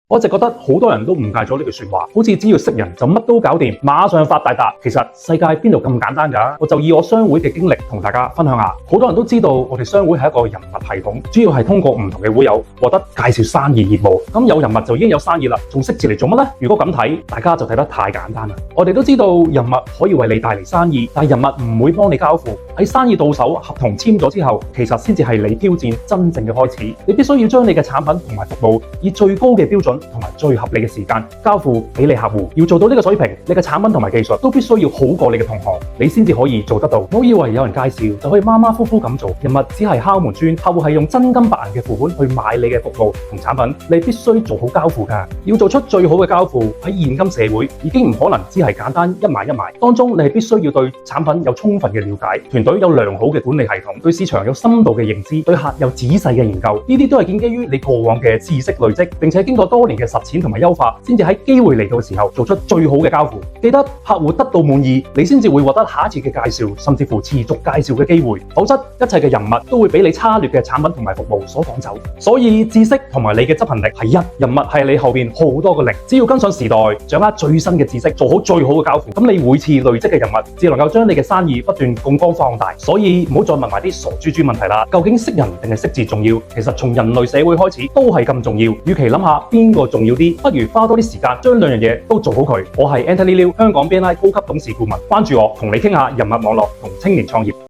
我一直覺得好多人都誤解咗呢句說話，好似只要識人就乜都搞掂，馬上發大達。其實世界邊度咁簡單㗎？我就以我商會嘅經歷同大家分享下。好多人都知道我哋商會係一個人脈系統，主要係通過唔同嘅會友獲得介紹生意業務。咁有人脈就已經有生意啦，仲識字嚟做乜呢？如果咁睇，大家就睇得太簡單啦。我哋都知道人脈可以為你帶嚟生意，但係人脈唔會幫你交付。喺生意到手、合同簽咗之後，其實先至係你挑戰真正嘅開始。你必須要將你嘅產品同埋服務以最高嘅標準同埋最合理嘅時間交付俾你客戶。要做到呢個水平，你嘅產品同埋技術都必須要好過你嘅同行，你先至可以做得到。唔好以為有人介紹就可以馬馬虎虎咁做，人脈只係敲門磚，客戶係用真金白銀嘅付款去買你嘅服務同產品，你必須做好交付㗎。要做出最好嘅交付，喺現今社會已經唔可能只係簡單一買一賣，當中你係必須要對產品有充分嘅了解，團隊有良好嘅管理系統，對市場有深度嘅認知，對客有仔細嘅研究，呢啲都係建基於你過往嘅知識累積，並且經過多年嘅實踐同埋優化，先至喺機會嚟到嘅時候做出最好嘅交付。記得客戶得到滿意，你先至會獲得下一次嘅介紹，甚至乎持續介紹嘅機會。否則，一切嘅人脈都會俾你差劣嘅產品同埋服務所趕走。所以知識同埋你嘅執行力係一，人脈係你後面好多個零。只要跟上時代，掌握最新嘅知識，做好最好嘅交付，咁你每次累積嘅人脈，只能夠將你嘅生意不斷槓桿放大。所以唔好再問埋啲傻豬豬問題啦。究竟識人定係識字重要？其實從人類社會開始都係咁重要。與其諗下邊個重要啲，不如花多啲時間將兩樣嘢都做好佢。我係 Anthony Liu，香港 BNI 高級董事顧問，關注我，同你傾下人脈網絡同青年創業。